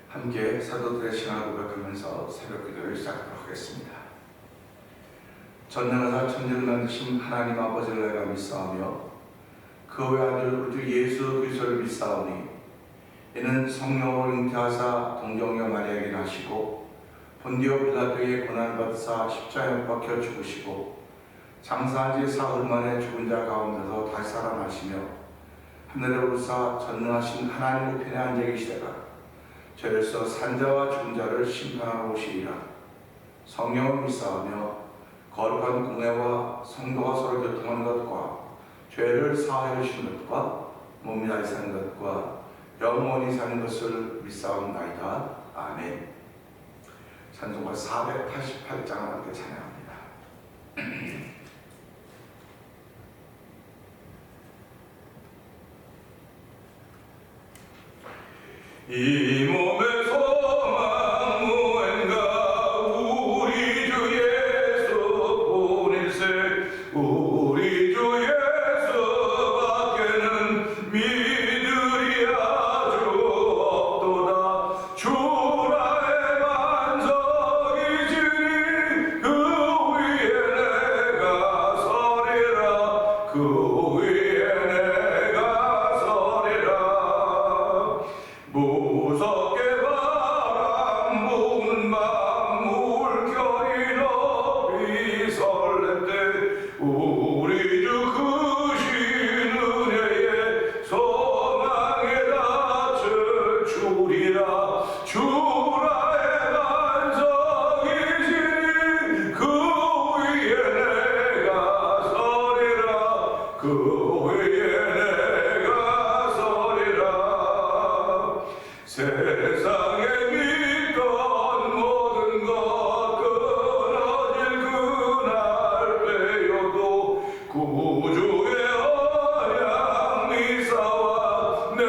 함께 사도들의 신앙을 고백하면서 새벽 기도를 시작하도록 하겠습니다. 전능하사 천지를 만드신 하나님 아버지를 내가 믿사오며 그 외아들 우리 주 예수 그리스도를 믿사오니 이는 성령으로 잉태하사 동정녀 마리아에게 나시고 본디오 빌라도에게 고난을 받으사 십자가에 못 박혀 죽으시고 장사한 지 사흘 만에 죽은 자 가운데서 다시 살아나시며 하늘에 오르사 전능하신 하나님 우편에 앉아 계시다가 죄로서 산자와 죽은 자를 심판하러 오시리라. 성령을 믿사오며 거룩한 공회와 성도가 서로 교통하는 것과 죄를 사하여 주시는 것과 몸이 다시 사는 것과 영원히 사는 것을 믿사옵나이다. 아멘. 찬송가 488장을 함께 찬양합니다. 이 몸의 소망 무언가 우리 주 예수 보낼세. 우리 주 예수밖에는 믿으리 아주 없도다. 주 나의 반석이시니 그 위에 내가 서리라. 그 위에 내가 서리라. 무섭게 바람 부는 밤 물결이 높이 설렘 때 우리 주 크신 은혜에 소망에 닿을 주리라. 주 나의 반석이시니 그 위에 내가 서리라. 그 위에 내가 서리라. 세상에 믿던 모든 것 끊어질 그날 빼어도 구주의 언약 미사와 내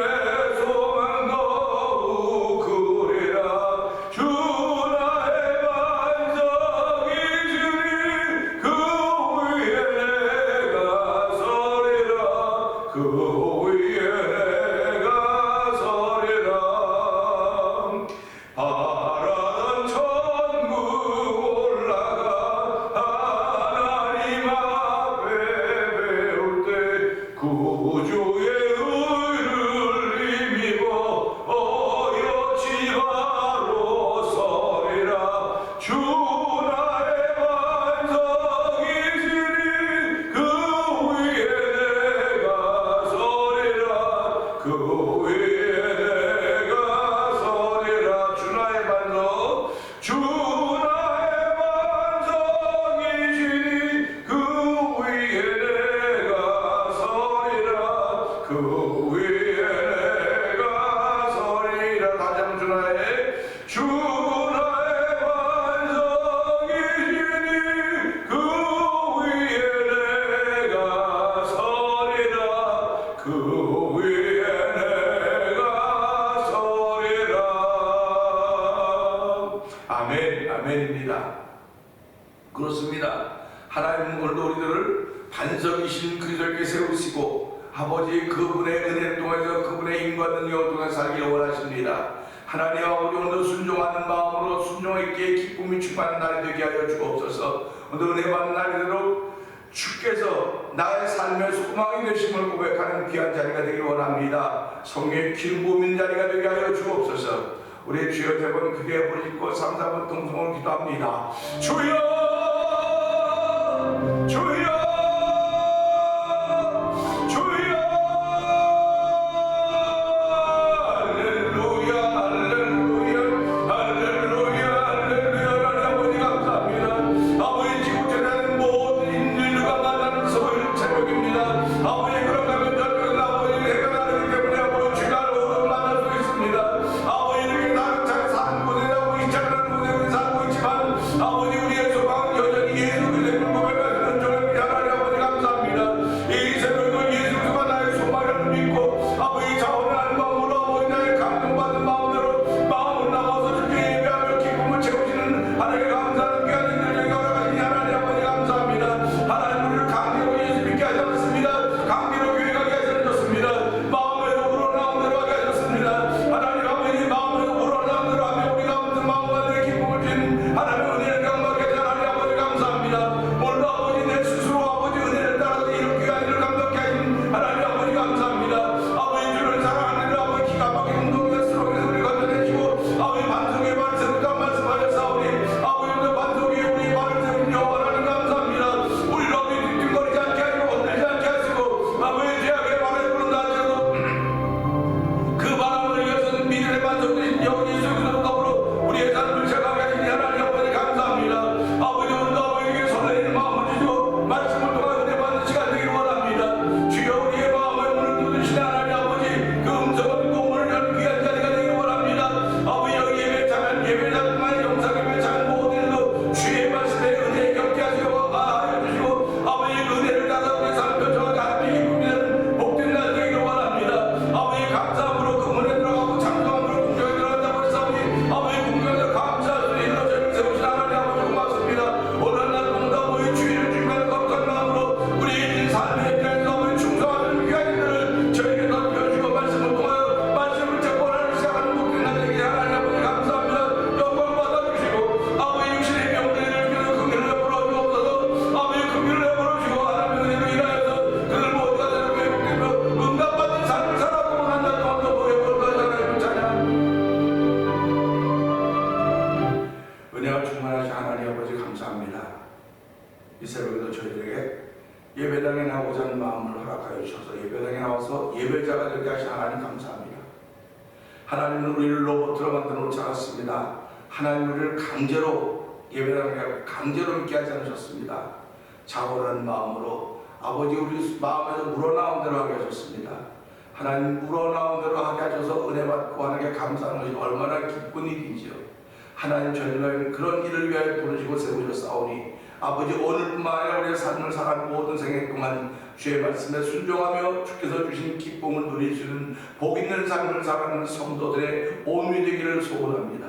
소망 더욱 그리라. 주 나의 반석이시니 그 위에 내가 서리라. 그 위에 내가 서리라. 바라던 천국 올라가 하나님 앞에 배울 때 구주의 의를 힘입어 어여치 바로 서리라. 주 나의 반석이시니 그 위에 내가 서리라. 그 위에 내가 서리라. 주 나의 반석, 주 나의 반석이시니 그 위에 내가 서리라. 그 위에 내가 서리라. 다시 한번 주 나의 반석이시니 그 위에 내가 서리라. 그 위에 내가 서리라. 아멘. 아멘입니다. 그렇습니다. 하나님은 오늘도 우리들을 반석이신 그리스도께 세우시고 아버지 그분의 은혜를 통해서 그분의 힘과 능력을 통해 살기를 원하십니다. 하나님 아버지 오늘도 순종하는 마음으로 순종했기에 기쁨이 충만한 날이 되게 하여 주옵소서. 오늘 은혜 받는 날이 되도록 주께서 나의 삶의 소망이 되심을 고백하는 귀한 자리가 되길 원합니다. 성령의 기름 부음인 자리가 되게 하여 주옵소서. 우리의 주여 대번 크게 부르짖고 3, 4번 동성으로 기도합니다. 주여 주여 아버지 우리의 소망 여전히 예수 그리스도를 고백하는 이 새벽에도 저희들에게 예배당에 나오고자 하는 마음을 허락하여 주셔서 예배당에 나와서 예배자가 되게 하신 하나님 감사합니다. 하나님은 우리를 로봇으로 만들어 놓지 않았습니다. 하나님 우리를 강제로 예배당에 강제로 믿게 하지 않으셨습니다. 자원한 마음으로 아버지 우리 마음에서 물어나온 대로 하게 하셨습니다. 하나님 물어나온 대로 하게 하셔서 은혜 받고 하나님께 감사하는 것이 얼마나 기쁜 일인지요. 하나님 저희를 그런 일을 위하여 부르시고 세우셨사오니 아버지 오늘뿐만 아니라 우리의 삶을 살아가는 모든 생애 동안 주의 말씀에 순종하며 주께서 주신 기쁨을 누릴 수 있는 복 있는 삶을 살아가는 성도들의 온유 되기를 소원합니다.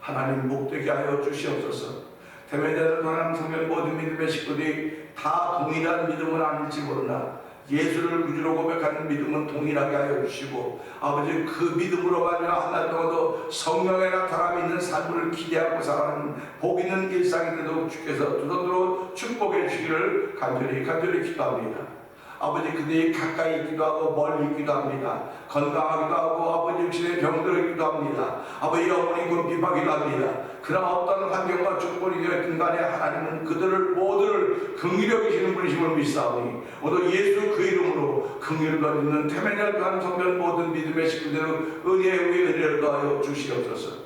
하나님 복되게 하여 주시옵소서. 대면대를 통한 성경 모든 믿음의 식구들이 다 동일한 믿음은 아닐지 모르나 예수를 구주로 고백하는 믿음은 동일하게 하여 주시고 아버지 그 믿음으로 말미암아 한 달 동안도 성령의 나타남이 있는 삶을 기대하고 살아가는 복 있는 일상이 되도록 주께서 두 손으로 축복해 주시기를 간절히 기도합니다. 아버지 그들이 가까이 있기도 하고 멀리 있기도 합니다. 건강하기도 하고 아버지 육신의 병들기도 합니다. 아버지 영혼이 궁핍하기도 합니다. 그러나 어떤 환경과 조건이 되었든 간에 하나님은 그들을 모두를 긍휼히 여기시는 분이심을 믿사오니 오늘 예수 그 이름으로 긍휼을 거두는 태면을 또한 성전 모든 믿음의 식구들의 은혜 위에 은혜를 더하여 주시옵소서.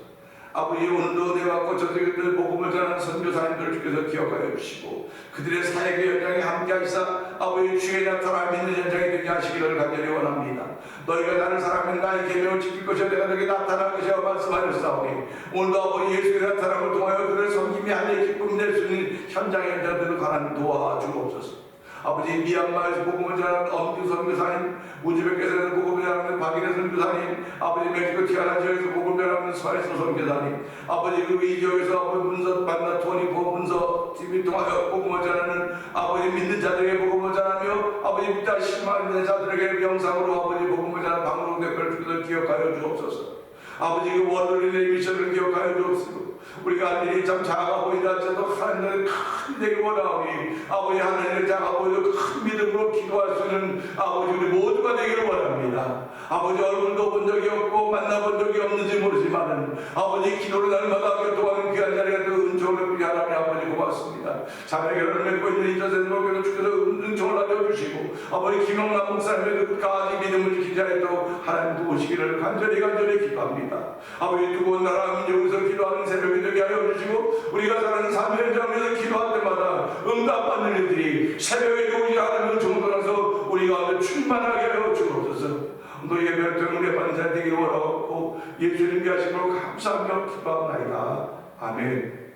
아버지 오늘도 은혜 받고 저들을 복음을 전하는 선교사님들을 주께서 기억하여 주시고 그들의 사역의 현장에 함께 하시사 아버지 주의 나타나 믿는 현장이 되게 하시기를 간절히 원합니다. 너희가 나를 사랑하면 나의 계명을 지킬 것이요 내가 너에게 나타날 것이야 말씀하셨사오니 오늘도 아버지 예수의 나타남을 통하여 그들의 섬김이 하나의 기쁨이 될 수 있는 현장의 현장들을 가난 도와주옵소서. 아버지 미얀마에서 복음을 전하는 엄규 선교사님, 우즈베키스탄에서 복음을 전하는 박인혜 선교사님, 아버지 멕시코 티아라 지역에서 복음을 전하는 서해서 선교사님, 아버지 그 이 지역에서 아버지 문서 만나 토니포 문서 TV 통하여 복음을 전하는 아버지 믿는 자들에게 복음을 전하며 아버지 믿다 실망하는 자들에게 영상으로 아버지 복음을 전하는 방송 대표를 주께서 기억하여 주옵소서. 아버지 그 원로린의 미션을 기억하여 주옵소서. 우리가 할 일이 참 작아 보이다 할지라도 하나님을 큰 되기 원하오니 아버지 하나님을 작아 보여도 큰 믿음으로 기도할 수 있는 아버지 우리 모두가 되기를 원합니다. 아버지 얼굴도 본 적이 없고 만나본 적이 없는지 모르지만은 아버지 기도를 날마다 교통하는 귀한 자리에 그 은총을 우리 하나님 아버지 고맙습니다. 자매 결혼을 맺고 있는 인터센터로 주께서 은총을 알려주시고 아버지 김영남 목사님의 끝까지 믿음을 지키지 않도록 하나님 도우시기를 간절히 기도합니다. 아버지 두번 나라 민족에서 기도하는 새벽이 되게 하여 주시고 우리가 사는 삶의 현장에서 기도할 때마다 응답받는 일들이 새벽에 오지 않으면 정도라서 우리가 충만하게 하여 주옵소서. 너희의 별통을 받는 자 되기를 원하고 예수님께 하심으로 감사하며 기도합니다. 아멘.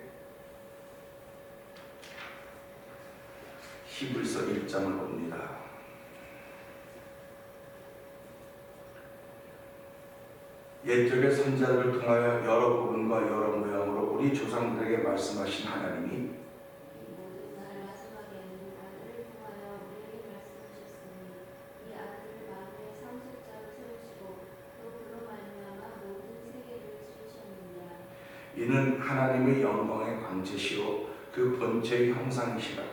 히브리서 1장을 봅니다. 옛적의 선자들을 통하여 여러 부분과 여러 모양으로 우리 조상들에게 말씀하신 하나님이 이는 하나님의 영광의 광채시요 그 본체의 형상이시라.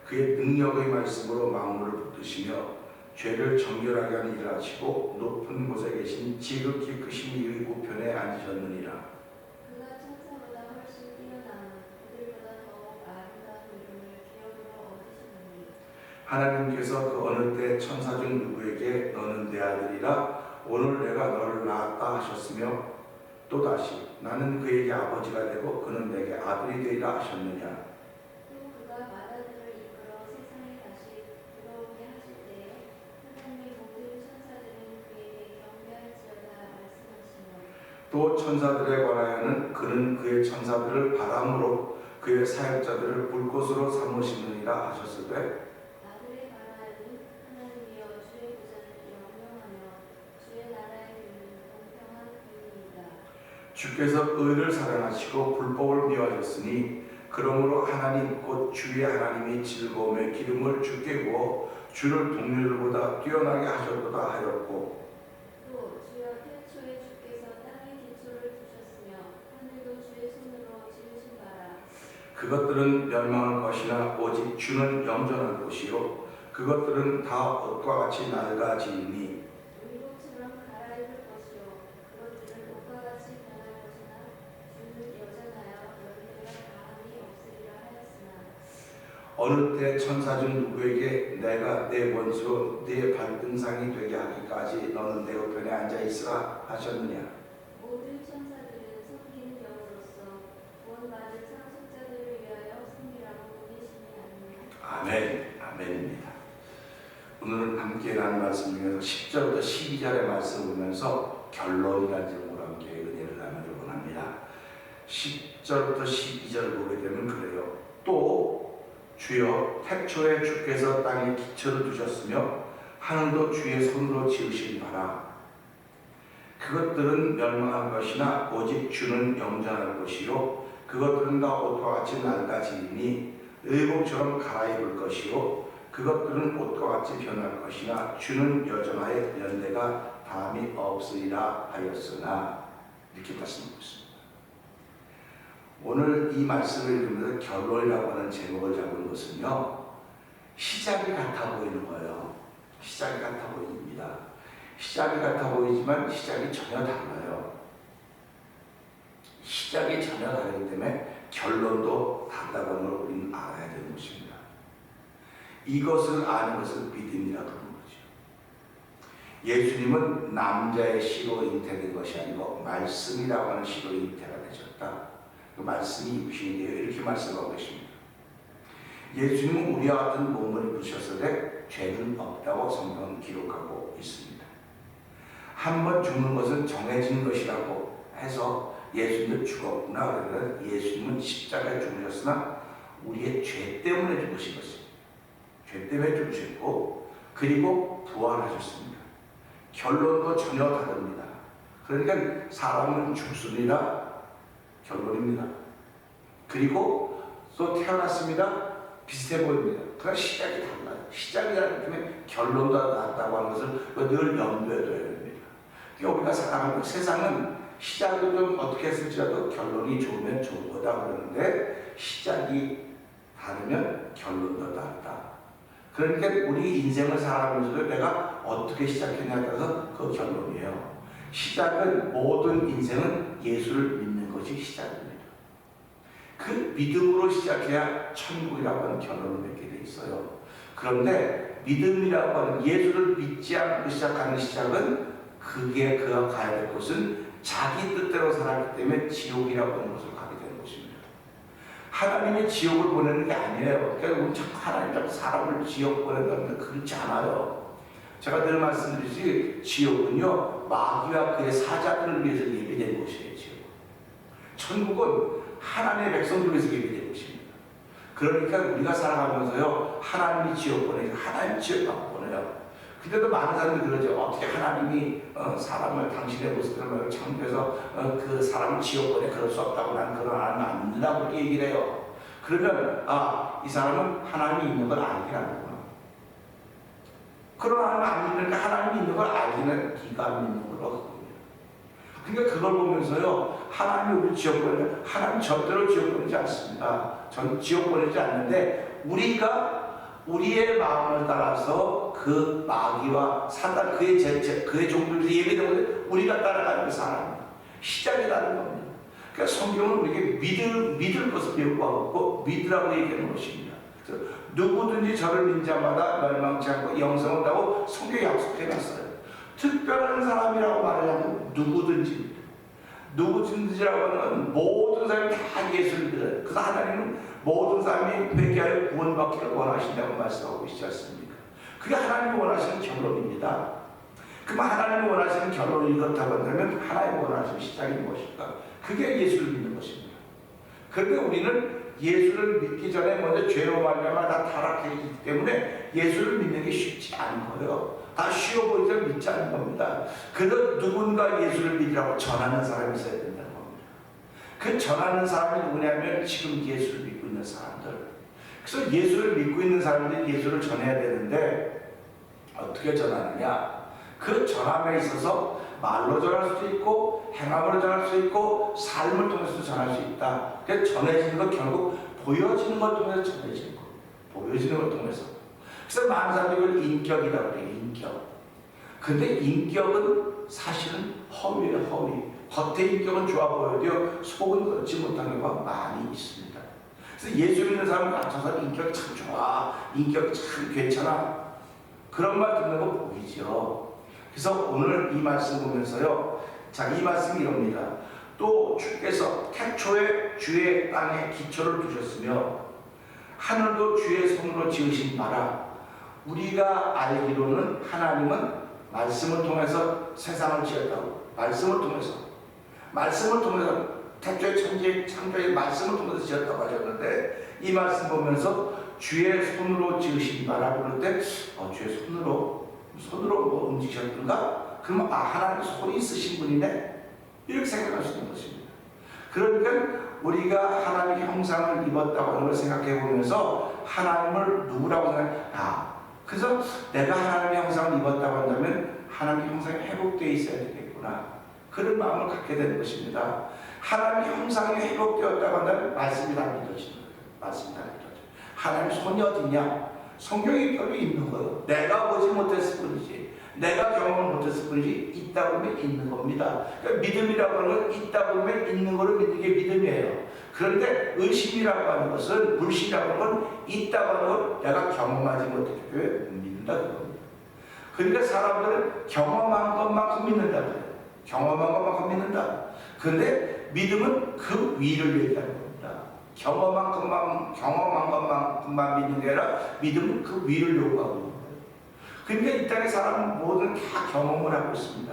그의 능력의 말씀으로 만물을 붙드시며 죄를 정결하게 하는 일을 하시고 높은 곳에 계신 지극히 크신 이의 우편에 앉으셨느니라. 그가 천사보다 훨씬 뛰어나은 그들보다 더욱 아름다운 이름을 기업으로 얻으시느니 하나님께서 그 어느 때 천사 중 누구에게 너는 내 아들이라 오늘 내가 너를 낳았다 하셨으며 또다시 나는 그에게 아버지가 되고 그는 내게 아들이 되리라 하셨느냐. 또 그가 맏아들을 이끌어 세상에 다시 들어오게 하실 때에 하나님의 모든 천사들은 그에게 경배할지어다 말씀하시며 또 천사들에 관하여는 그는 그의 천사들을 바람으로 그의 사역자들을 불꽃으로 삼으시느니라 하셨으되 아들에 관하여는 하나님이여 주의 보좌는 영영하며 주의 나라의 균은 공평한 균이니이다. 주께서 의를 사랑하시고 불법을 미워하셨으니 그러므로 하나님 곧 주의 하나님이 즐거움의 기름을 주께 부어 주를 동료들보다 뛰어나게 하셨도다 하였고 또 주여 태초에 주께서 땅에 기초를 두셨으며 하늘도 주의 손으로 지으신 바라. 그것들은 멸망할 것이나 오직 주는 영존할 것이요 그것들은 다 옷과 같이 낡아지니 의복처럼 갈아입을 것이요 그것들은 옷과 같이 변할 것이나 주는 여전하여 열매가 다함이 없으리라 하였으나 어느 때 천사 중 누구에게 내가 내 원수로 네 발등상이 되게 하기까지 너는 내 우편에 앉아 있으라 하셨느냐. 모든 천사들은 섬기는 영으로서 구원 받을 상속자들을 위하여 섬기라고 보내심이 아니냐. 아멘. 아멘입니다. 오늘 함께 나눈 말씀 중에서 10절부터 12절의 말씀을 보면서 결론이라는 제목으로 함께 은혜를 나누길 원합니다. 10절부터 12절을 보게 되면 그래요. 또 주여 태초에 주께서 땅에 기초를 두셨으며 하늘도 주의 손으로 지으신 바라. 그것들은 멸망할 것이나 오직 주는 영존할 것이요 그것들은 다 옷과 같이 낡아지니 의복처럼 갈아입을 것이요 그것들은 옷과 같이 변할 것이나 주는 여전하여 연대가 다함이 없으리라 하였으나. 이렇게 말씀하고 있습니다. 오늘 이 말씀을 읽으면서 결론이라고 하는 제목을 잡은 것은요, 시작이 같아 보이는 거예요. 시작이 같아 보입니다. 시작이 같아 보이지만 시작이 전혀 달라요. 시작이 전혀 다르기 때문에 결론도 다르다는 걸 우리는 알아야 되는 것입니다. 이것을 아는 것을 믿음이라고 하는 거죠. 예수님은 남자의 씨로 잉태된 것이 아니고 말씀이라고 하는 씨로 잉태가 되셨다. 그 말씀이 입으신데요. 이렇게 말씀하고 계십니다. 예수님은 우리와 같은 몸을 입으셨으되 죄는 없다고 성경은 기록하고 있습니다. 한 번 죽는 것은 정해진 것이라고 해서 예수님도 죽었구나. 그러면 예수님은 십자가에 죽으셨으나 우리의 죄 때문에 죽으신 것입니다. 죄 때문에 죽으셨고 그리고 부활하셨습니다. 결론도 전혀 다릅니다. 그러니까 사람은 죽습니다. 결론입니다. 그리고 또 태어났습니다. 비슷해 보입니다. 그러나 시작이 달라요. 시작이 다르기 때문에 결론도 같다고 하는 것을 늘 염두에 둬야 됩니다. 그러니까 우리가 살아가는 세상은 시작을 좀 어떻게 했을지라도 결론이 좋으면 좋은 거다 그러는데 시작이 다르면 결론도 다르다. 그러니까 우리 인생을 살아가면서도 내가 어떻게 시작했냐에 따라서 그 결론이에요. 시작은 모든 인생은 예수를 믿는 것이 시작입니다. 그 믿음으로 시작해야 천국이라고 하는 결론을 맺게 돼 있어요. 그런데 믿음이라고 하는 예수를 믿지 않고 시작하는 시작은 그가 가야 될 곳은 자기 뜻대로 살았기 때문에 지옥이라고 하는 것을 가게 되는 것입니다. 하나님이 지옥을 보내는 게 아니에요. 그러니까 우리 자꾸 하나님 사람을 지옥 보낸다는데 그렇지 않아요. 제가 늘 말씀드리지 지옥은요 마귀와 그의 사자들을 위해서 예비된 곳이에요. 지옥. 천국은 하나님의 백성들을 위해서 예비된 곳입니다. 그러니까 우리가 살아가면서요 하나님이 지옥 보내서 하나님 지옥 안 보내요. 근데도 많은 사람들이 그러죠. 어떻게 하나님이 사람을 당신의 모습대로 창조해서 그 사람을 지옥 보내. 그럴 수 없다고. 난 그런 하나님 안 믿는다고 그렇게 얘기를 해요. 그러면 이 사람은 하나님이 있는 걸 알긴 하는구나. 그런 하나님 안 믿으니까 하나님이 있는 걸 알기는 네가 안 믿는 거라고. 그러니까 그걸 보면서요 하나님이 우리 지옥 보내면 하나님 절대로 지옥 보내지 않습니다. 전 지옥 보내지 않는데 우리가 우리의 마음을 따라서 그 마귀와 사단 그의 종들에서 예배된 것을 우리가 따라가는 그 사람 시작이 다른 겁니다. 그러니까 성경은 우리에게 믿을 것을 배우고 믿으라고 얘기하는 것입니다. 그래서 누구든지 저를 믿는 자마다 멸망치 않고 영생을 얻다고 성경에 약속해놨어요. 특별한 사람이라고 말을 하면 누구든지라고 하는 모든 사람이 다 예수를 믿어요. 그래서 하나님은 모든 사람이 회개하여 구원받기를 원하신다고 말씀하고 있지 않습니까? 그게 하나님이 원하시는 결론입니다. 그럼 하나님이 원하시는 결론이 그렇다고 한다면 하나님이 원하시는 시작이 무엇일까? 그게 예수를 믿는 것입니다. 그런데 우리는 예수를 믿기 전에 먼저 죄로 말미암아 다 타락했기 때문에 예수를 믿는 게 쉽지 않은 거예요. 다 쉬워 보이지만 믿지 않는 겁니다. 그래서 누군가 예수를 믿으라고 전하는 사람이 있어야 된다는 겁니다. 그 전하는 사람이 누구냐면 지금 예수를 믿고 있는 사람들. 그래서 예수를 믿고 있는 사람들이 예수를 전해야 되는데 어떻게 전하느냐? 그 전함에 있어서 말로 전할 수도 있고 행함으로 전할 수 있고 삶을 통해서 전할 수 있다. 그래서 전해지는 건 결국 보여지는 것 통해서 전해지는 거. 보여지는 걸 통해서. 그래서 많은 사람들이 그걸 인격이라고 그래요. 인격. 근데 인격은 사실은 허위예요. 허위. 겉의 인격은 좋아 보여도 속은 그렇지 못한 경우가 많이 있습니다. 그래서 예수 믿는 사람은 저 사람 인격이 참 좋아, 인격이 참 괜찮아, 그런 말 듣는 거 보이죠. 그래서 오늘 이 말씀 보면서요, 자, 이 말씀이 이럽니다. 또 주께서 태초에 주의 땅에 기초를 두셨으며 하늘도 주의 손으로 지으신 바라. 우리가 알기로는 하나님은 말씀을 통해서 세상을 지었다고. 말씀을 통해서 태초에 천지의 창조의 말씀을 통해서 지었다고 하셨는데, 이 말씀 보면서 주의 손으로 지으신 바라 그럴 때 주의 손으로 뭐 움직이셨던가? 그러면 하나님 손이 있으신 분이네, 이렇게 생각할 수 있는 것입니다. 그러니까 우리가 하나님의 형상을 입었다고 하는 걸 생각해 보면서 하나님을 누구라고 생각해? 그래서 내가 하나님의 형상을 입었다고 한다면 하나님의 형상이 회복되어 있어야 되겠구나, 그런 마음을 갖게 되는 것입니다. 하나님의 형상이 회복되었다고 한다면 말씀이 다 믿어지는 거예요. 말씀이 다 믿어져요. 하나님 손이 어디냐? 성경이 별로 있는 거예요. 내가 보지 못했을 뿐이지, 내가 경험을 못했을 뿐이지, 있다 보면 있는 겁니다. 그러니까 믿음이라고 하는 건 있다 보면 있는 거를 믿는 게 믿음이에요. 그런데 의심이라고 하는 것은, 불신이라고 하는 건 있다고 하는 걸 내가 경험하지 못했기 때문에 믿는다는 겁니다. 그러니까 사람들은 경험한 것만큼 믿는다고 해요. 경험한 것만큼 믿는다. 그런데 믿음은 그 위를 얘기하는 겁니다. 경험한 것만큼만 믿는 게 아니라 믿음은 그 위를 요구하고 있는 거예요. 그러니까 이 땅의 사람은 모든 다 경험을 하고 있습니다.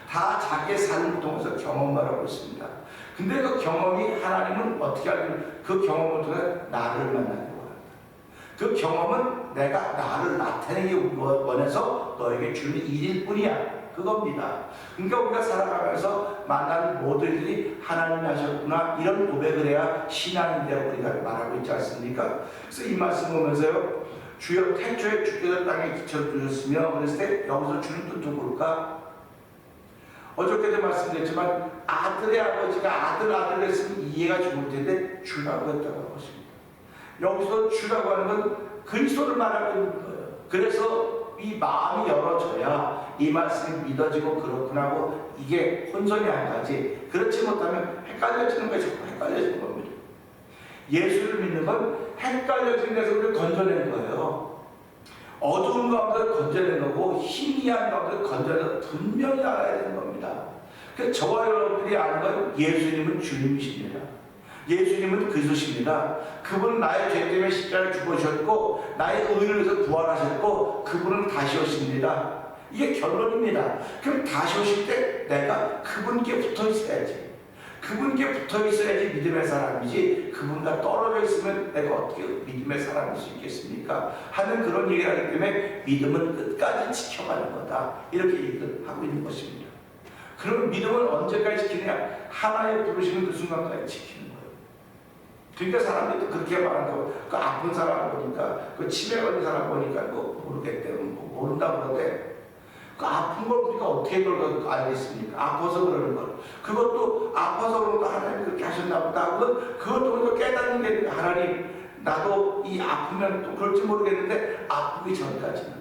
다 자기의 삶을 통해서 경험을 하고 있습니다. 근데 그 경험이, 하나님은 어떻게 하냐면 그 경험을 통해 나를 만나려고 합니다. 그 경험은 내가 나를 나타내기 원해서 너에게 주는 일일 뿐이야, 그겁니다. 그러니까 우리가 살아가면서 만난 모든 일이 하나님이 하셨구나, 이런 고백을 해야 신앙인이라고 우리가 말하고 있지 않습니까? 그래서 이 말씀 보면서요, 주여 태초에 주께서 땅에 기초를 두셨으며, 그랬을 때 여기서 주는 뜻도 뭘까? 어저께도 말씀드렸지만 아들의 아버지가 아들 했으면 이해가 좋을 텐데 주라고 했다고 하는 것입니다. 여기서 주라고 하는 건 그리스도를 말하고 있는 거예요. 그래서 이 마음이 열어져야 이 말씀이 믿어지고 그렇구나 하고 이게 혼선이 안 가지. 그렇지 못하면 헷갈려지는 거예요. 자꾸 헷갈려지는 겁니다. 예수를 믿는 건 헷갈려지는 데서 우리를 건져내는 거예요. 어두운 가운데 건져내는 거고 희미한 가운데 건져내서 분명히 알아야 되는 겁니다. 그래서 저와 여러분들이 아는 건 예수님은 주님이십니다. 예수님은 그리스도십니다. 그분은 나의 죄 때문에 십자가에 죽으셨고 나의 의를 위해서 부활하셨고 그분은 다시 오십니다. 이게 결론입니다. 그럼 다시 오실 때 내가 그분께 붙어 있어야지. 그분께 붙어 있어야지 믿음의 사람이지, 그분과 떨어져 있으면 내가 어떻게 믿음의 사람일 수 있겠습니까? 하는 그런 얘기를 하기 때문에 믿음은 끝까지 지켜가는 거다, 이렇게 얘기를 하고 있는 것입니다. 그럼 믿음을 언제까지 지키느냐? 하나의 부르시는 그 순간까지 지키는 거예요. 그러니까 사람들이 그렇게 말한다고, 그 아픈 사람 보니까, 그 치매 걸린 사람 보니까 뭐 모르겠대, 뭐 모른다고 그러대. 그 아픈 걸 우리가 어떻게 알겠습니까? 아파서 그러는 걸. 그것도 아파서 그런 거 하나님이 그렇게 하셨나 보다. 그것도 우리가 깨닫는 게 하나님, 나도 이 아프면 또 그럴지 모르겠는데 아프기 전까지는,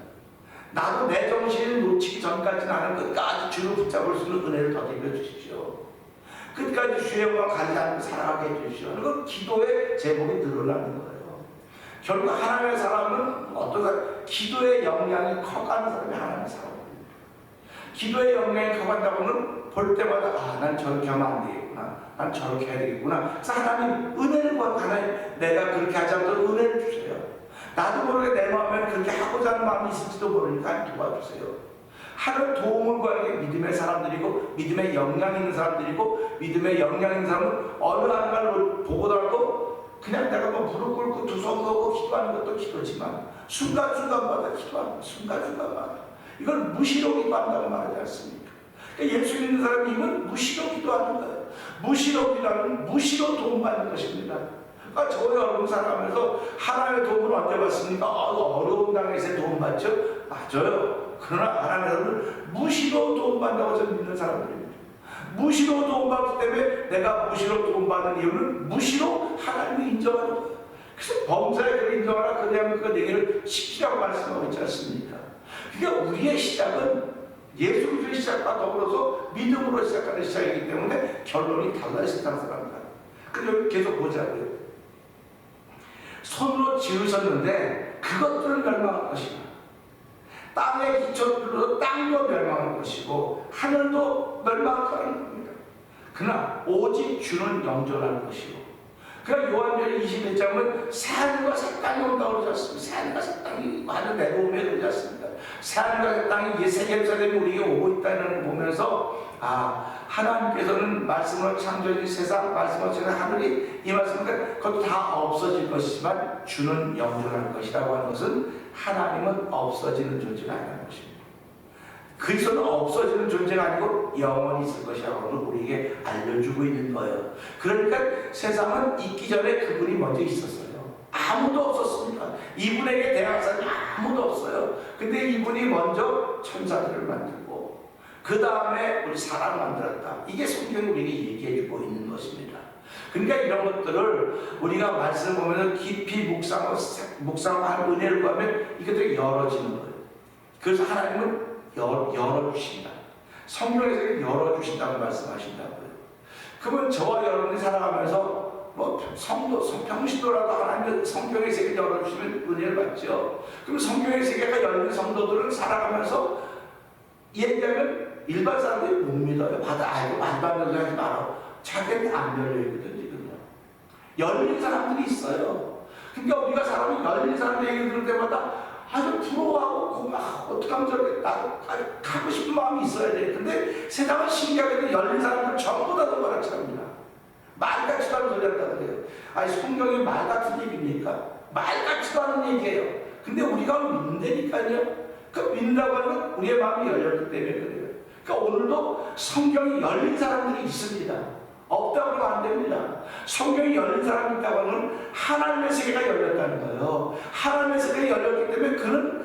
나도 내 정신을 놓치기 전까지는 하는 끝까지 주를 붙잡을 수 있는 은혜를 더듬여 주십시오. 끝까지 주의 영광 가리지 않고 살아가게 해주십시오. 그건 기도의 제목이 늘어나는 거예요. 결국 하나님의 사람은 어떤 사람, 기도의 역량이 커가는 사람이 하나님의 사람입니다. 기도의 역량이 커간다고는 볼 때마다 난 저렇게 하면 안 되겠구나, 난 저렇게 해야 되겠구나. 그래서 하나님 은혜를 구하고, 하나님 내가 그렇게 하지 않도록 은혜를 주세요. 나도 모르게 내 마음에 그렇게 하고자 하는 마음이 있을지도 모르니까 도와주세요. 하는 도움을 구하는 게 믿음의 사람들이고, 믿음의 역량 있는 사람들이고, 믿음의 역량 있는 사람은 어느 한가를 보고라도 그냥 내가 뭐 무릎 꿇고 두 손 놓고 기도하는 것도 기도지만 순간순간마다 기도하는 거예요. 순간순간마다. 이걸 무시로 기도한다고 말하지 않습니까? 그러니까 예수 믿는 사람이 이건 무시로 기도하는 거예요. 무시로 기도하는, 무시로 도움받는 것입니다. 그러니까 저희 여러분 살아가면서 하나님의 도움을 언제 받습니까? 어려운 당에서 도움받죠? 맞아요. 그러나 하나님은 무시로 도움받는다고 저는 믿는 사람들입니다. 무시로 도움받기 때문에 내가 무시로 도움받는 이유는 무시로 하나님이 인정하는 거예요. 그래서 범사에 그를 인정하라, 그대하면 그 얘기를 시키라고 말씀하고 있지 않습니까? 그러니까 우리의 시작은 예수 그리스도의 시작과 더불어서 믿음으로 시작하는 시작이기 때문에 결론이 달라진다는 사람입니다. 그래서 여기 계속 보자고요. 손으로 지으셨는데 그것들은 멸망할 것이다. 땅의 기초들로 땅도 멸망할 것이고 하늘도 멸망할 겁니다. 그러나 오직 주는 영존할 것이고, 그러나 요한복음 21장은 새하늘과 새 땅이 온다고 그러셨습니다. 새하늘과 새 땅이 하늘 내려오며 그러셨습니다. 새하늘과 새 땅이 새 예루살렘이 우리에게 오고 있다는 걸 보면서 하나님께서는 말씀으로 창조해진 세상, 말씀으로 창조한 하늘이 이 말씀은 그것도 다 없어질 것이지만 주는 영존할 것이라고 하는 것은 하나님은 없어지는 존재가 아니라는 것입니다. 그리스도는 없어지는 존재가 아니고 영원히 있을 것이라고 우리에게 알려주고 있는 거예요. 그러니까 세상은 있기 전에 그분이 먼저 있었어요. 아무도 없었습니다. 이분에게 대항할 사람이 아무도 없어요. 근데 이분이 먼저 천사들을 만들고 그 다음에 우리 사람을 만들었다. 이게 성경이 우리에게 얘기해주고 있는 것입니다. 그러니까 이런 것들을 우리가 말씀을 보면서 깊이 묵상하는 은혜를 구하면 이것들이 열어지는 거예요. 그래서 하나님은 열어주신다. 성경에서 열어주신다고 말씀하신다고요. 그러면 저와 여러분이 살아가면서 평시도라도 하나님의 성경의 세계 열어주시면 은혜를 받죠. 그럼 성경의 세계가 열린 성도들은 살아가면서 얘기하면 일반 사람들이 못 믿어요. 알고 말도 안 되는 하지 마라. 자기한테 안 열려있거든요. 열린 사람들이 있어요. 그러니까 우리가 사람이 열린 사람들 얘기 들을 때마다 아주 부러워하고 어떻게 하면 저렇게 나도 가고 싶은 마음이 있어야 돼. 근데 세상은 신기하게도 열린 사람들 전부 다 동그랗지 않습니다. 말 같지도 않은 소리 한다 그래요. 아니 성경이 말 같은 얘기입니까? 말 같지도 않은 얘기예요. 근데 우리가 믿는다니까요. 그 믿는다고 하는 건 우리의 마음이 열렸기 때문에 그래요. 그러니까 오늘도 성경이 열린 사람들이 있습니다. 없다고 하면 안 됩니다. 성경이 열린 사람이 있다고 하면 하나님의 세계가 열렸다는 거예요. 하나님의 세계가 열렸기 때문에 그는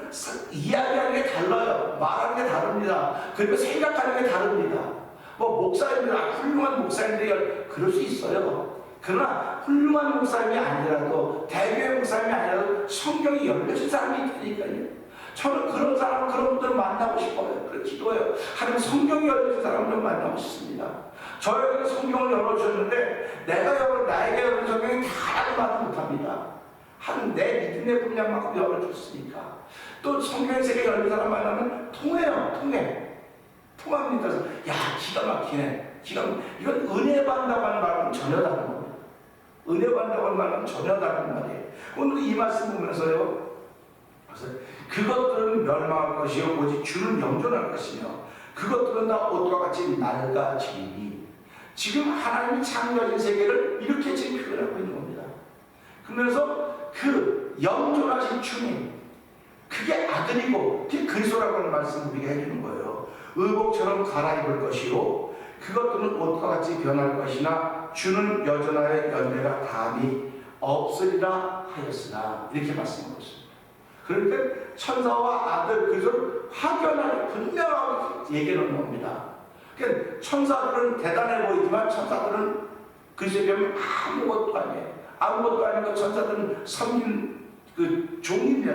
이야기하는 게 달라요. 말하는 게 다릅니다. 그리고 생각하는 게 다릅니다. 목사님들, 훌륭한 목사님들이 그럴 수 있어요. 그러나 훌륭한 목사님이 아니라도, 대교회 목사님이 아니라도 성경이 열려진 사람이 있다니까요. 저는 그런 사람, 그런 분들을 만나고 싶어요. 그래서 기도해요. 하나님 성경이 열려진 사람들을 만나고 싶습니다. 저에게 성경을 열어주셨는데 나에게 열린 성경이 다 말을 못합니다. 하나님 내 믿음의 분량만큼 열어줬으니까. 또 성경의 세계 열린 사람 만나면 통해요. 통합니다. 기가 막히네. 이건 은혜 받는다고 하는 말은 전혀 다른 겁니다. 은혜 받는다고 하는 말은 전혀 다른 말이에요. 오늘 이 말씀 보면서요. 그래서 그것들은 멸망할 것이요 오직 주는 영존할 것이며 그것들은 다 옷과 같이 낡아지니. 지금 하나님이 창조하신 세계를 이렇게 지금 표현하고 있는 겁니다. 그러면서 그 영존하신 주님, 그게 아들이고 그게 그리스도라고 하는 말씀을 우리가 해주는 거예요. 의복처럼 갈아입을 것이요 그것들은 옷과 같이 변할 것이나 주는 여전하여 연대가 다함이 없으리라 하였으나, 이렇게 말씀하고 있습니다. 그러니까 천사와 아들, 그래서 확연하게 분명하게 얘기하는 겁니다. 그러니까 천사들은 대단해 보이지만 천사들은 그리스도에 비하면 아무것도 아니에요. 아무것도 아니고 천사들은 섬긴 종입니다.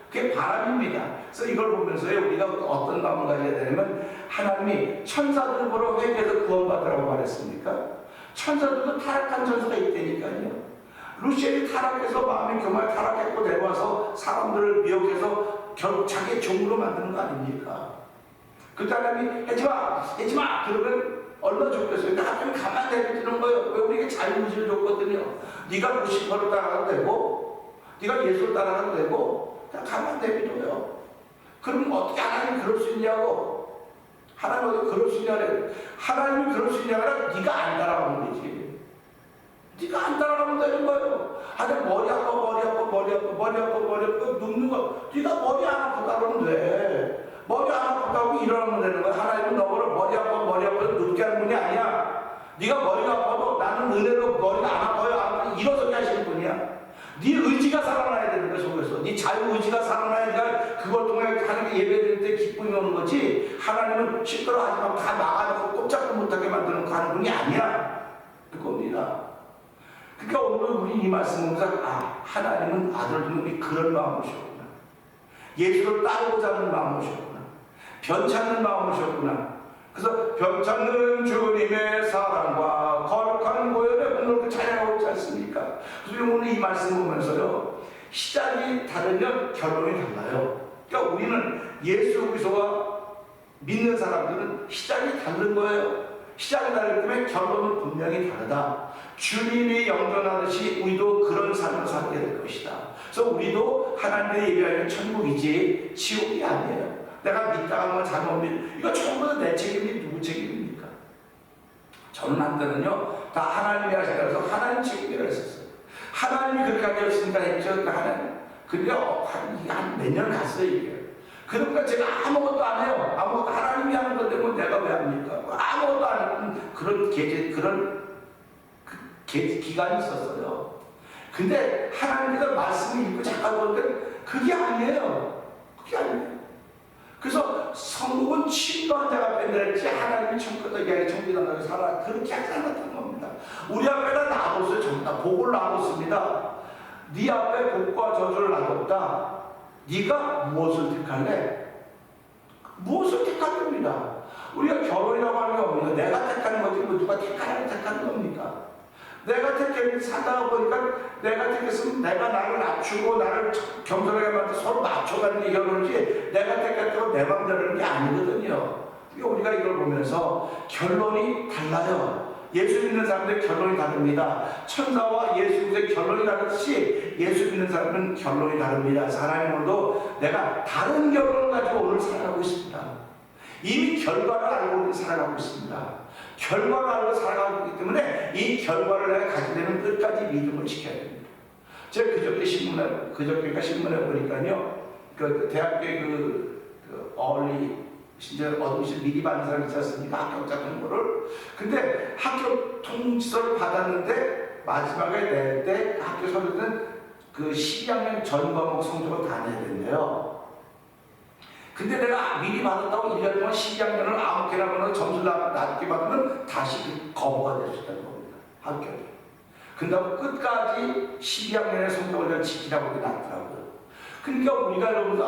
그게 바람입니다. 그래서 이걸 보면서요, 우리가 어떤 마음을 가져야 되냐면, 하나님이 천사들을 보러 회개해서 구원받으라고 말했습니까? 천사들도 타락한 천사가 있다니까요. 루시엘이 타락해서 마음이 교만에 타락했고 내려와서 사람들을 미혹해서 결국 자기의 종으로 만드는 거 아닙니까? 그 사람이 하지마 그러면 얼마나 좋겠어요. 하나님 가만 내버려두는 거예요. 왜 우리에게 자유의지를 줬거든요. 네가 루시퍼를 따라가도 되고 네가 예수를 따라가도 되고 그냥 가만 내버려둬요. 그럼 어떻게 하나님이 그럴 수 있냐고. 하나님이 어떻게 그럴 수 있냐고. 하나님이 그럴 수 있냐고 하면 네가 안 따라가면 되지. 네가 안 따라가면 되는 거예요. 하여튼 머리 아파 눕는 거. 네가 머리 안 아프다 그러면 돼. 머리 안 아프다고 일어나면 되는 거야. 하나님은 너보러 머리 아파 눕게 하는 분이 아니야. 네가 머리가 아파도 나는 은혜로 머리가 안 아파요. 일어서게 하시는 분이야. 네 의지가 살아나야 되는 거야. 속에서 네 자유의지가 살아나야 그걸 통해 하나님께 예배드릴 때 기쁨이 오는 거지. 하나님은 시끄러워하지 말고 다 나가놓고 꼼짝도 못하게 만드는 거 하는 분이 아니야. 그겁니다. 그러니까 오늘 우리 이 말씀 보면서 하나님은 아들을 두는 그런 마음이셨구나. 예수를 따르고자 하는 마음이셨구나. 변찮는 마음이셨구나. 그래서 변찮는 주님의 사랑과 거룩한 보혈의 분노를 찬양하고 있지 않습니까? 그리고 오늘 이 말씀 보면서요, 시작이 다르면 결론이 달라요. 그러니까 우리는 예수 그리스도와 믿는 사람들은 시작이 다른 거예요. 시작이 다르기 때문에 결론은 분명히 다르다. 주님이 영존하듯이 우리도 그런 삶을 살게 될 것이다. 그래서 우리도 하나님의 예비하는 천국이지 지옥이 아니에요. 내가 믿다가 뭐 잘못 믿, 이거 전부 다 내 책임이 누구 책임입니까? 저는 한때는요, 다 하나님이 하시라서 하나님 책임이라 했었어요. 하나님이 그렇게 하셨으니까 했죠. 하나님. 근데 한 몇 년 갔어요, 이게. 그러니까 제가 아무것도 안 해요. 아무것도 하나님이 하는 건데 뭐 내가 왜 합니까? 아무것도 안 하는 그런 기간이 있었어요. 근데 하나님께서 말씀을 읽고 잠깐 보는데 그게 아니에요. 그게 아니에요. 그래서 성국은 친구한 자가 뺀다랬지 하나님이 천국에다 얘기하기 천국에다 살아 그렇게 하지 않았다는 겁니다. 우리 앞에다 놔뒀어요. 전부 다 복을 놔뒀습니다. 네 앞에 복과 저주를 놔뒀다. 네가 무엇을 택할래? 무엇을 택할 겁니다. 우리가 결혼이라고 하는 게 없는데 내가 택하는 거지 뭐 누가 택하는 겁니까? 내가 택해 살다가 보니까 내가 택했으면 내가 나를 낮추고 나를 겸손하게 만들어 서로 맞춰가는 게 결혼이지 내가 택했다고 내 맘대로 하는 게 아니거든요. 우리가 이걸 보면서 결론이 달라요. 예수 믿는 사람들의 결론이 다릅니다. 천사와 예수 믿는 결론이 다르듯이 예수 믿는 사람은 결론이 다릅니다. 하나님으로도 내가 다른 결론을 가지고 오늘 살아가고 있습니다. 이미 결과를 알고 살아가고 있습니다. 결과를 알고 살아가고 있기 때문에 이 결과를 내가 가지게 되면 끝까지 믿음을 지켜야 됩니다. 제가 그저께 신문에 보니까요, 그 대학교에 어울리 진짜 어드미션 미리 받는 사람이 있었으니까 합격자 통보를. 근데 합격 통지서를 받았는데 마지막에 낼 때 학교 서류는 그 12학년 전 과목 성적을 다 내야 된대요. 근데 내가 미리 받았다고 1년 동안 12학년을 아무 개나 보는 점수를 낮게 받으면 다시 거부가 될 수 있다는 겁니다. 합격이. 근데 끝까지 12학년의 성적을 지키라고 놨더라고요. 그러니까 우리가 여러분들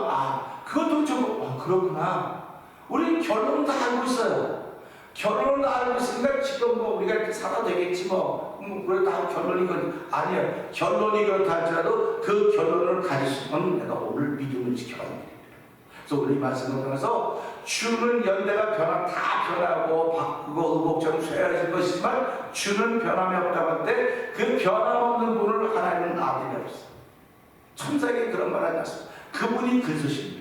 그것도 좀 그렇구나. 우리는 결론은 다 알고 있어요. 결론은 다 알고 있으니까 지금 뭐 우리가 이렇게 살아도 되겠지 그래 다 결론이 아니에요. 결론이 그렇다 할지라도 그 결론을 가질 수 있는 내가 오늘 믿음을 지켜야 됩니다. 그래서 우리 말씀을 통해서 주는 연대가 다 변하고 바꾸고 의복처럼 쇠해질 것이지만 주는 변함이 없다고 할 때 그 변함없는 분을 하나님은 아들이라고 했어요. 천사에게 그런 말 하지 않습니다. 그분이 그리스도십니다.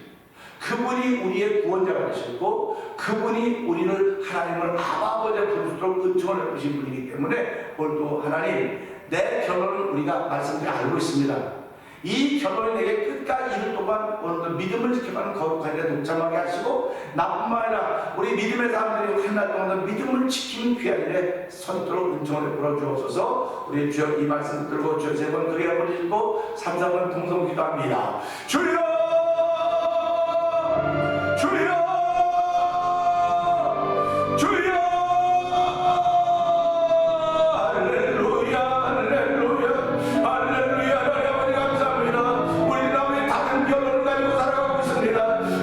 그분이 우리의 구원자가 되셨고 그분이 우리를 하나님을 아버지라 부르도록 은총을 베푸신 분이기 때문에 오늘도 하나님 내 결론을 우리가 말씀드려 알고 있습니다. 이 결론이 내게 끝까지 이를 동안 오늘도 믿음을 지켜가는 거룩한 일에 동참하게 하시고 나뿐만 아니라 우리 믿음의 사람들이 한 달 동안 믿음을 지키는 귀한 일에 선도록 은총을 베풀어 주옵소서. 우리 주여 이 말씀 들고 주여 3번 크게 부르시고 3, 4번 동성 기도합니다. 주여! 주여! 주여! 할렐루야 할렐루야 할렐루야. 아버지 감사합니다. 우리 남의 다른 결론을 가지고 살아가고 있습니다.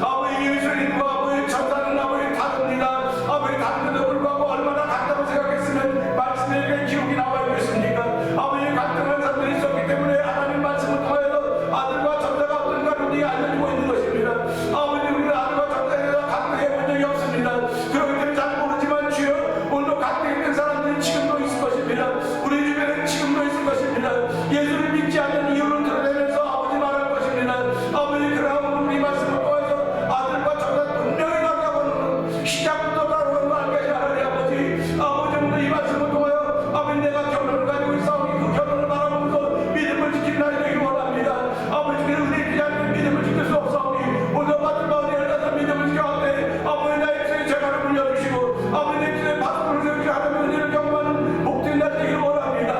아버지 예수님과 아버지 천사는 아버지 다릅니다. 아버지 다른데도 불구하고 얼마나 같다고 생각했으면 말씀에 기록이 나와 있겠습니까? 아버지 같은 사람들이 있었기 때문에 하나님 말씀을 통하여 아들과 천사가 어떤가 우리가 알려주고 있는 것입니다. 아버지 우리는 아들과 천사에 대해서 각도해 본 적이 없습니다. 그렇기 때문에 잘 모르지만 주여 오늘도 각도에 있는 사람들이 지금도 있을 것입니다. 우리 주변에 지금도 있을 것입니다. 예수를 믿지 않는 이유를 드러내면서 아버지 말할 것입니다. 아버지 그러나 우리 말씀을 통해서 아들과 천사 분명히 나가고는 시작부터 다루는 말까지 하나님 아버지 오늘 이 말씀을 통하여 아버지 내가 결론을 가지고 있사오니 그 결론을 바라보면서 믿음을 지키는 날이 되길 원합니다. 아버지 그 은혜 있지 않는 믿음을 지킬 수 없사오니 오늘 받은 가운데 열다섯 믿음을 지켜왔대. 아버지 나의 입술에 제가를 물려주시고 아버지 내 입술에 바닥을 세우게 하나님의 은혜를 경험하는 복된 날 되길 원합니다.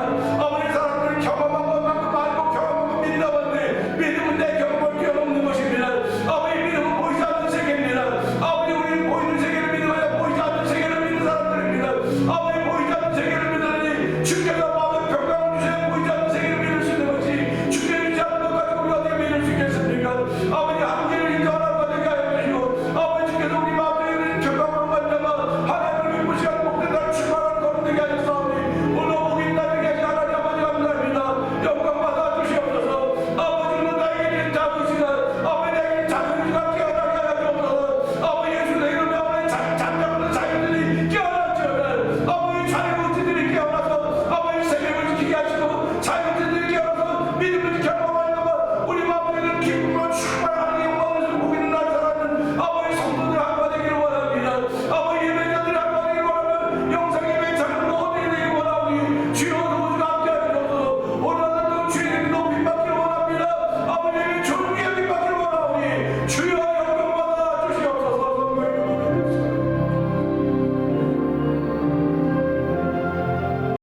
아버지 사람들은 경험한 것만큼 알고 경험한 것 믿다 봤는데 믿음은 내 경험을 뛰어넘는 것입니다. 아버지 믿음은 보이지 않는 세계입니다. 아버지 우리는 보이는 세계를 믿는 거냐 보이지 않는 세계를 믿는 사람들입니다. 아버지 보이지 않는 세계를 믿으니 주께서 마음에 평강을 주셔야 보이지 않는 세계를 믿을 수 있는 것이 주께 믿지 않는 것 가지고 우리가 어떻게 믿을 수 있겠습니까? 아버지 한계를 인정하라고 되게 하여 주시고 아버지 주께서 우리 마음에 있는 평강으로 만나마 하나님을 기쁘시고 복된 날 출발하는 걸음 되게 하셨사오니 오늘 복이 있다 되게 하시 하나님 아버지 감사합니다. 영광 주여